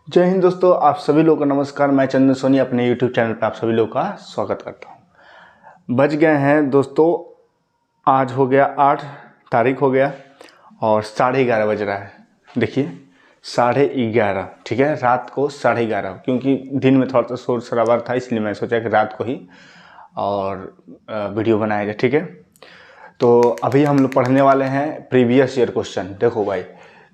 जय हिंद दोस्तों, आप सभी लोगों को नमस्कार। मैं चंदन सोनी अपने YouTube चैनल पर आप सभी लोगों का स्वागत करता हूं। बज गए हैं दोस्तों, आज हो गया 8 तारीख हो गया और 11:30 बज रहा है। देखिए 11:30, ठीक है, रात को 11:30, क्योंकि दिन में थोड़ा सा शोर शराबा था, इसलिए मैं सोचा कि रात को ही और वीडियो बनाया जाए, ठीक है। तो अभी हम लोग पढ़ने वाले हैं प्रीवियस ईयर क्वेश्चन। देखो भाई,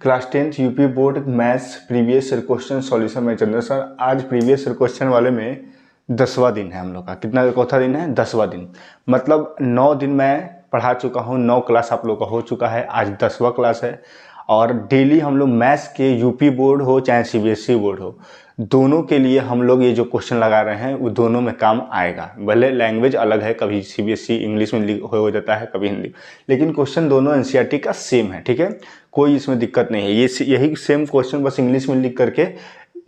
class 10th UP board maths previous year question solution में चंद्र सर। आज प्रीवियस ईयर क्वेश्चन वाले में 10वां दिन है हम लोग का। कितना चौथा दिन है? 10वां दिन। मतलब 9 दिन मैं पढ़ा चुका हूँ, 9 क्लास आप लोग का हो चुका है, आज 10वां क्लास है। और डेली हम लोग मैथ्स के यूपी बोर्ड हो चाहे सीबीएसई बोर्ड हो, दोनों के लिए हम लोग ये जो क्वेश्चन लगा रहे हैं वो दोनों में काम आएगा। भले लैंग्वेज अलग है, कभी सीबीएसई इंग्लिश में हो जाता है, कभी हिंदी, लेकिन क्वेश्चन दोनों एनसीईआरटी का सेम है, ठीक है। कोई इसमें दिक्कत नहीं है। यही सेम क्वेश्चन बस इंग्लिश में लिख करके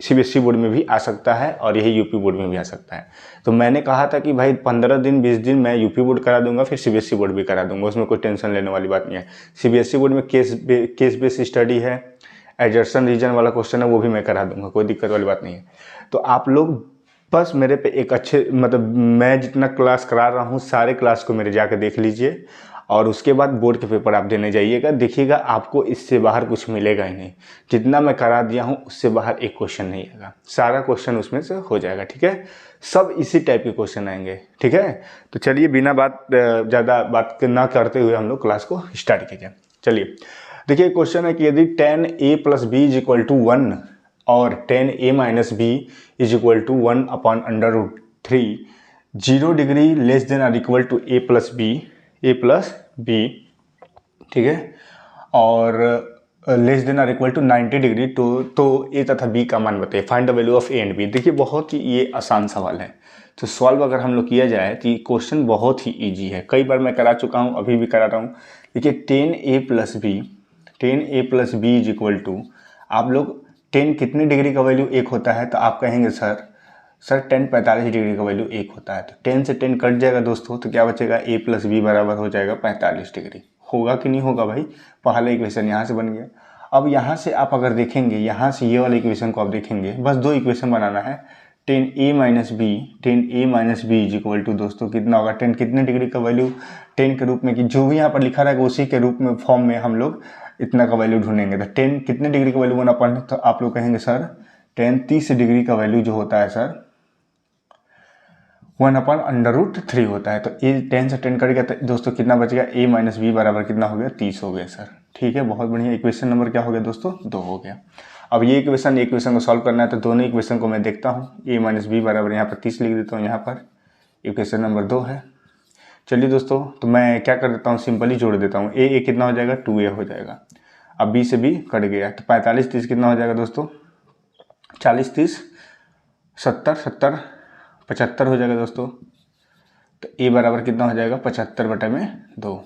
सीबीएसई बोर्ड में भी आ सकता है और यही यूपी बोर्ड में भी आ सकता है। तो मैंने कहा था कि भाई 15 दिन 20 दिन मैं यूपी बोर्ड करा दूंगा, फिर सीबीएसई बोर्ड भी करा दूंगा, उसमें कोई टेंशन लेने वाली बात नहीं है। सीबीएसई बोर्ड में केस बेस्ड स्टडी है, एडजर्सन रीजन वाला क्वेश्चन है, वो भी मैं करा दूंगा, कोई दिक्कत वाली बात नहीं है। तो आप लोग बस मेरे पे एक अच्छे, मतलब मैं जितना क्लास करा रहा हूँ सारे क्लास को मेरे जाकर देख लीजिए और उसके बाद बोर्ड के पेपर आप देने जाइएगा। देखिएगा आपको इससे बाहर कुछ मिलेगा ही नहीं। जितना मैं करा दिया हूँ उससे बाहर एक क्वेश्चन नहीं आएगा, सारा क्वेश्चन उसमें से हो जाएगा, ठीक है। सब इसी टाइप के क्वेश्चन आएंगे, ठीक है। तो चलिए बिना ज़्यादा बात ना करते हुए हम लोग क्लास को स्टार्ट कीजिए। चलिए देखिए, क्वेश्चन है कि यदि 10a + b = 1 और 10a - b = 1/√3, 0 degree less than और इक्वल टू a + b, ठीक है, और लेस देन और इक्वल टू 90 डिग्री, तो a तथा b का मान बताइए। Find the value of a and b। देखिए बहुत ही ये आसान सवाल है, तो सॉल्व अगर हम लोग किया जाए तो ये क्वेश्चन बहुत ही इजी है। कई बार मैं करा चुका हूँ, अभी भी करा रहा हूँ। देखिए 10a + b = आप लोग 10 कितने डिग्री का वैल्यू 1 होता है, तो आप कहेंगे सर 10 45 डिग्री का वैल्यू 1 होता है। तो 10 से 10 कट जाएगा दोस्तों, तो क्या बचेगा? a + b बराबर हो जाएगा 45 डिग्री। होगा कि नहीं होगा भाई? पहला इक्वेशन यहाँ से बन गया। अब यहाँ से आप अगर देखेंगे, यहाँ से ये वाले इक्वेशन को आप देखेंगे, बस 2 इक्वेशन बनाना है। 10a - b = दोस्तों कितना होगा? 10 कितने डिग्री का वैल्यू 10 के रूप में, कि जो भी यहाँ पर लिखा रहेगा उसी के रूप में फॉर्म में हम लोग इतना का वैल्यू ढूंढेंगे। तो 10 कितने डिग्री का वैल्यू 1/, तो आप लोग कहेंगे सर 10 30 डिग्री का वैल्यू जो होता है सर 1/√3 होता है। तो ये 10 से 10 कट गया, तो दोस्तों कितना बचेगा? a - b बराबर कितना हो गया? 30 हो गया सर, ठीक है। बहुत बढ़िया। इक्वेशन नंबर क्या हो गया दोस्तों? 2 हो गया। अब ये इक्वेशन को सॉल्व करना है, तो दोनों इक्वेशन को मैं देखता हूँ। a - b बराबर यहाँ पर 30 लिख देता हूँ, यहाँ पर इक्वेशन नंबर 2 है। चलिए दोस्तों, तो मैं क्या कर देता हूँ, सिंपली जोड़ देता हूँ। a कितना हो जाएगा? 2a हो जाएगा। अब b से b कट गया, तो 45 30 कितना हो जाएगा दोस्तों? 40 30 70 70 75 हो जाएगा दोस्तों। तो a बराबर कितना हो जाएगा? 75/2,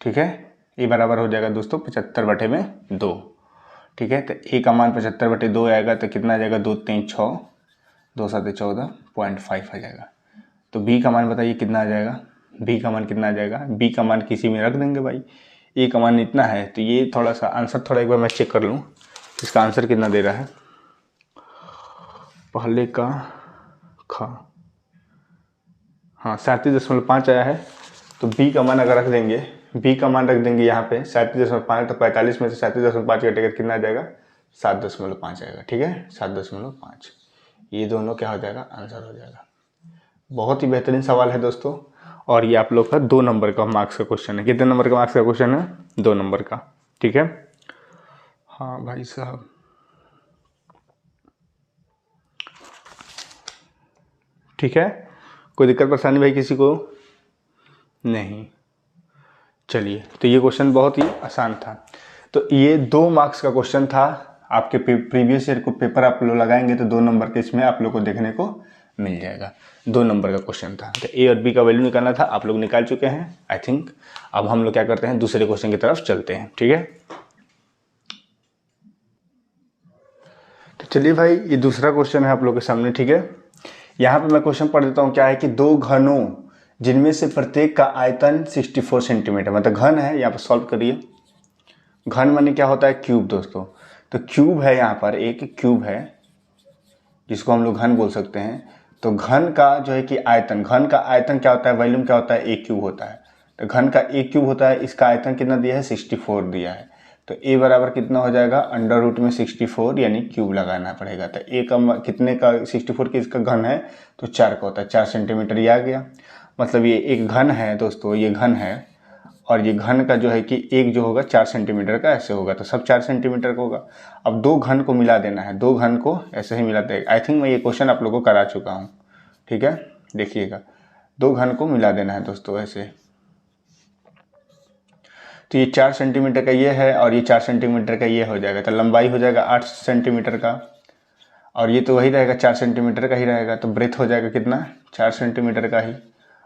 ठीक है। a बराबर हो जाएगा दोस्तों 75/2, ठीक है। तो a का मान 75/2 आएगा, तो कितना आ जाएगा? 2 3 6, 2 7 14.5 आ जाएगा। तो b का मान बताइए कितना आ जाएगा? b का मान कितना आ जाएगा? b का मान किसी में रख देंगे भाई। a का मान इतना है, तो ये थोड़ा सा आंसर थोड़ा एक बार मैं चेक कर लूँ, इसका आंसर कितना दे रहा है। पहले का हाँ 37.5 आया है। तो b का मान अगर रख देंगे, b का मान रख देंगे यहाँ पे 37.5, तो 45 में से 37.5 कटेगा, कितना आ जाएगा? 7.5 आएगा, ठीक है, 7.5। ये दोनों क्या हो जाएगा? आंसर हो जाएगा। बहुत ही बेहतरीन सवाल है दोस्तों, और ये आप लोग का 2 नंबर का मार्क्स का क्वेश्चन है। कितने नंबर का मार्क्स का क्वेश्चन है? 2 नंबर का, ठीक है। हाँ भाई साहब, ठीक है, कोई दिक्कत परेशानी भाई किसी को नहीं? चलिए, तो ये क्वेश्चन बहुत ही आसान था। तो ये 2 मार्क्स का क्वेश्चन था। आपके प्रीवियस ईयर को पेपर आप लोग लगाएंगे तो 2 नंबर के इसमें आप लोग को देखने को मिल जाएगा। 2 नंबर का क्वेश्चन था। तो a और b का वैल्यू निकालना था, आप लोग निकाल चुके हैं आई थिंक। अब हम लोग क्या करते हैं, दूसरे क्वेश्चन की तरफ चलते हैं, ठीक है। तो चलिए भाई, ये दूसरा क्वेश्चन है आप लोग के सामने, ठीक है। यहाँ पे मैं क्वेश्चन पढ़ देता हूँ। क्या है कि 2 घनों जिनमें से प्रत्येक का आयतन 64 सेंटीमीटर, मतलब घन है। यहाँ पर सॉल्व करिए। घन माने क्या होता है, क्यूब दोस्तों। तो क्यूब है, यहाँ पर एक क्यूब है जिसको हम लोग घन बोल सकते हैं। तो घन का जो है कि आयतन, घन का आयतन क्या होता है, वॉल्यूम क्या होता है, ए क्यूब होता है। तो घन का ए क्यूब होता है, इसका आयतन कितना दिया है, 64 दिया है। तो ए बराबर कितना हो जाएगा, अंडर रूट में 64 यानी क्यूब लगाना पड़ेगा। तो ए का कितने का, 64 की इसका घन है तो 4 का होता है, 4 सेंटीमीटर ये आ गया। मतलब ये एक घन है दोस्तों, ये घन है, और ये घन का जो है कि एक जो होगा 4 सेंटीमीटर का ऐसे होगा, तो सब 4 सेंटीमीटर का होगा। अब दो घन को मिला देना है, दो घन को ऐसे ही मिलाते हैं। आई थिंक मैं ये क्वेश्चन आप लोगों को करा चुका हूँ, ठीक है, देखिएगा। दो घन को मिला देना है दोस्तों ऐसे। तो ये 4 सेंटीमीटर का ये है और ये 4 सेंटीमीटर का ये हो जाएगा, तो लंबाई हो जाएगा 8 सेंटीमीटर का, और ये तो वही रहेगा 4 सेंटीमीटर का ही रहेगा। तो ब्रेथ हो जाएगा कितना, 4 सेंटीमीटर का ही,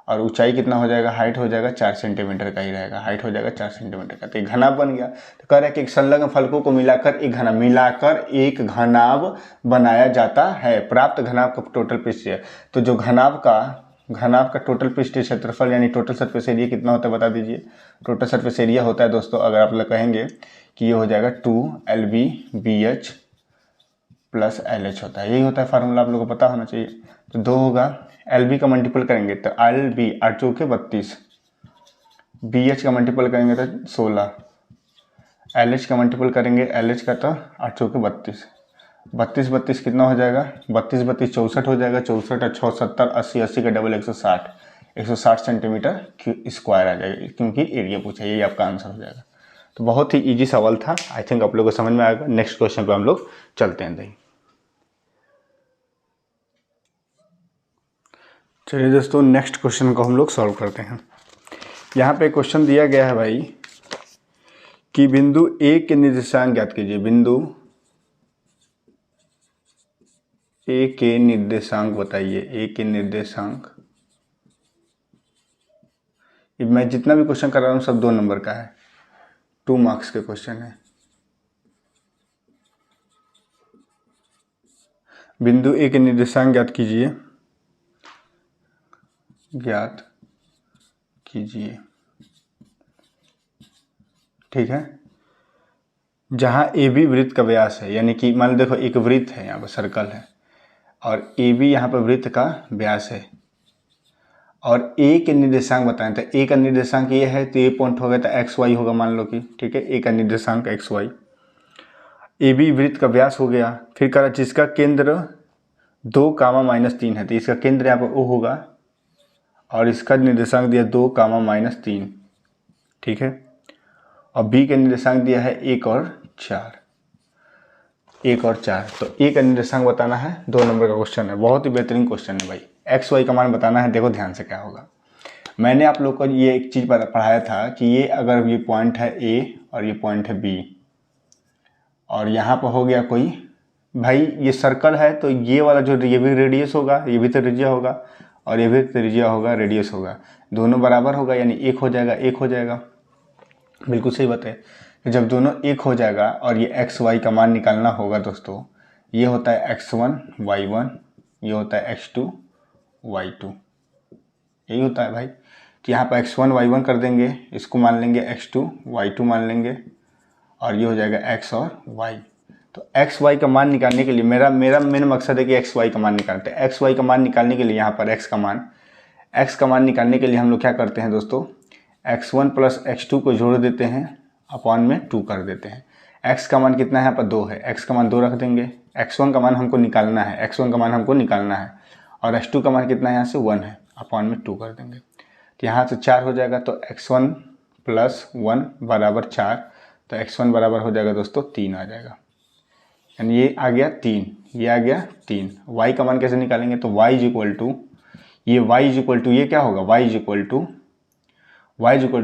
और ऊंचाई कितना हो जाएगा, हाइट हो जाएगा 4 सेंटीमीटर का ही रहेगा, हाइट हो जाएगा 4 सेंटीमीटर का। तो एक घनाभ बन गया। तो कह रहा है कि एक संलग्न फलकों को मिलाकर एक घनाभ बनाया जाता है। प्राप्त घनाभ का टोटल पृष्ठीय, तो जो घनाभ का टोटल पृष्ठीय क्षेत्रफल यानी टोटल सरफेस एरिया कितना होता है बता दीजिए। टोटल सरफेस एरिया होता है दोस्तों, अगर आप लोग कहेंगे कि ये हो जाएगा 2LB/BH प्लस LH होता है, यही होता है फार्मूला, आप लोगों को पता होना चाहिए। तो 2 होगा, LB का मल्टीपल करेंगे तो LB 8 चौके 32, BH का मल्टीपल करेंगे तो 16, LH का मल्टीपल करेंगे LH का तो 8 चौके 32, 32 32 कितना हो जाएगा, 32 32 64 हो जाएगा, 64 और 6 70, 80 80 का डबल 160, 160 सेंटीमीटर स्क्वायर आ जाएगा, क्योंकि एरिया पूछा, यही आपका आंसर हो जाएगा। तो बहुत ही इजी सवाल था, आई थिंक आप लोगों को समझ में आएगा। नेक्स्ट क्वेश्चन पे हम लोग चलते हैं। नहीं चलिए दोस्तों, नेक्स्ट क्वेश्चन को हम लोग सॉल्व करते हैं। यहाँ पे क्वेश्चन दिया गया है भाई कि बिंदु ए के निर्देशांक ज्ञात कीजिए। बिंदु ए के निर्देशांक बताइए, ए के निर्देशांक। मैं जितना भी क्वेश्चन कर रहा हूँ सब 2 नंबर का है, 2 मार्क्स के क्वेश्चन है। बिंदु ए के निर्देशांक ज्ञात कीजिए, ज्ञात कीजिए, ठीक है। जहाँ ए बी वृत्त का व्यास है, यानी कि मान लो देखो एक वृत्त है, यहाँ पर सर्कल है, और ए बी यहाँ पर वृत्त का व्यास है, और ए के निर्देशांक बताएं। तो ए का निर्देशांक ये है, तो ए पॉइंट होगा तो एक्स वाई होगा, मान लो कि, ठीक है, ए का निर्देशांक एक्स वाई। ए बी वृत्त का व्यास हो गया। फिर कह रहा जिसका केंद्र 2, -3 है, तो इसका केंद्र यहाँ पर ओ होगा, और इसका निर्देशांक दिया 2, -3, ठीक है। और बी का निर्देशांक दिया है 1 और 4, 1 और 4। तो ए का निर्देशांक बताना है, 2 नंबर का क्वेश्चन है, बहुत ही बेहतरीन क्वेश्चन है भाई। एक्स वाई का मान बताना है। देखो ध्यान से क्या होगा, मैंने आप लोग को ये एक चीज़ पढ़ाया था कि ये अगर ये पॉइंट है ए और ये पॉइंट है बी, और यहाँ पर हो गया कोई भाई, ये सर्कल है, तो ये वाला जो ये भी रेडियस होगा, ये भी त्रिज्या होगा, और ये भी त्रिज्या होगा, रेडियस होगा, दोनों बराबर होगा, यानी 1 हो जाएगा, 1 हो जाएगा। बिल्कुल सही बात है। जब दोनों 1 हो जाएगा और ये एक्स वाई का मान निकालना होगा दोस्तों, ये होता है x1 y1, ये होता है x2 y2, यही होता है भाई। तो यहाँ पर x1 y1 कर देंगे, इसको मान लेंगे x2 y2 मान लेंगे, और ये हो जाएगा x और y। तो x y का मान निकालने के लिए मेरा मेन मकसद है कि x y का मान निकालते हैं। x y का मान निकालने के लिए यहाँ पर x का मान निकालने के लिए हम लोग क्या करते हैं दोस्तों, x1 प्लस x2 को जोड़ देते हैं, अपॉन में 2 कर देते हैं। x का मान कितना है, यहाँ पर 2 है, x का मान 2 रख देंगे। x1 का मान हमको निकालना है, और x2 का मान कितना है, यहाँ से 1 है, अपॉन में 2 कर देंगे। तो यहाँ से 4 हो जाएगा, तो x1 प्लस 1 बराबर 4, तो x1 बराबर हो जाएगा दोस्तों 3 आ जाएगा, यानी ये आ गया 3, ये आ गया 3। y का मान कैसे निकालेंगे, तो y इज इक्वल टू ये क्या होगा, y इज इक्वल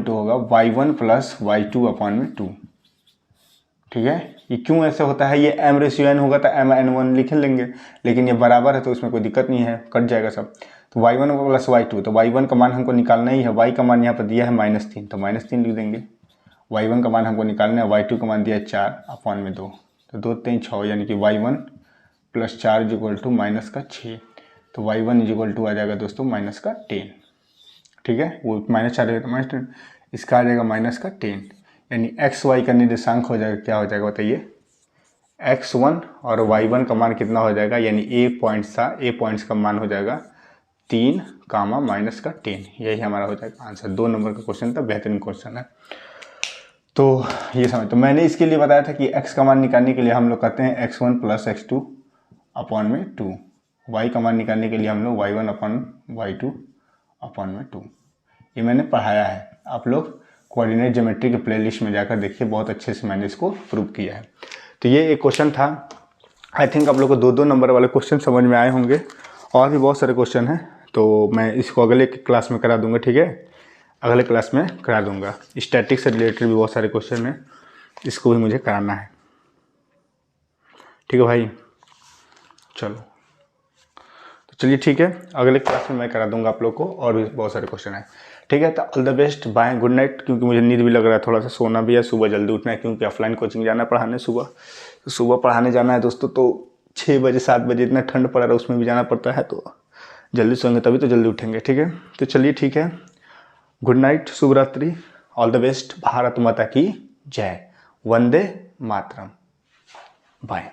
टू होगा y1 प्लस y2 अपॉन में 2, ठीक है। ये क्यों ऐसे होता है, ये m/n होगा तो mn1 लिख लेंगे, लेकिन ये बराबर है तो इसमें कोई दिक्कत नहीं है, कट जाएगा सब। तो y1 प्लस y2, तो y1 का मान हमको निकालना ही है, y का मान यहाँ पर दिया है -3, तो -3 लिख देंगे। y1 का मान हमको निकालना है, y2 का मान दिया है 4 अपॉन में 2, तो 2 3 6, यानी कि y1 plus 4 is equal to -6, तो y1 इज इक्वल टू आ जाएगा दोस्तों -10, ठीक है। वो -4 रहेगा तो -10, इसका आ जाएगा -10, यानी एक्स वाई का निर्देशांक हो जाएगा, क्या हो जाएगा बताइए, x1 और y1 का मान कितना हो जाएगा, यानी ए पॉइंट्स का मान हो जाएगा 3 कामा माइनस का 10। यही हमारा हो जाएगा आंसर। 2 नंबर का क्वेश्चन था, बेहतरीन क्वेश्चन है। तो ये समझ, तो मैंने इसके लिए बताया था कि x का मान निकालने के लिए हम लोग करते हैं x1 प्लस x2 अपॉन में 2, y का मान निकालने के लिए हम लोग y1 अपॉन y2 अपॉन में 2। ये मैंने पढ़ाया है, आप लोग कोऑर्डिनेट ज्योमेट्री के प्लेलिस्ट में जाकर देखिए, बहुत अच्छे से मैंने इसको प्रूव किया है। तो ये एक क्वेश्चन था। आई थिंक आप लोग को 2-2 नंबर वाले क्वेश्चन समझ में आए होंगे, और भी बहुत सारे क्वेश्चन हैं, तो मैं इसको अगले क्लास में करा दूंगा, ठीक है, अगले क्लास में करा दूंगा। स्टैटिक से रिलेटेड भी बहुत सारे क्वेश्चन हैं, इसको भी मुझे कराना है, ठीक है भाई। चलो, तो चलिए ठीक है, अगले क्लास में मैं करा दूंगा आप लोग को, और भी बहुत सारे क्वेश्चन हैं, ठीक है। तो all the best, bye, good night, क्योंकि मुझे नींद भी लग रहा है, थोड़ा सा सोना भी है, सुबह जल्दी उठना है, क्योंकि ऑफलाइन कोचिंग जाना है पढ़ाने सुबह। तो सुबह पढ़ाने जाना है दोस्तों, तो 6 बजे 7 बजे इतना ठंड पड़ रहा है, उसमें भी जाना पड़ता है, तो जल्दी सोएंगे तभी तो जल्दी उठेंगे, ठीक है। तो चलिए ठीक है, गुड नाइट, शुभ रात्रि, ऑल द बेस्ट, भारत माता की जय, वंदे मातरम, बाय।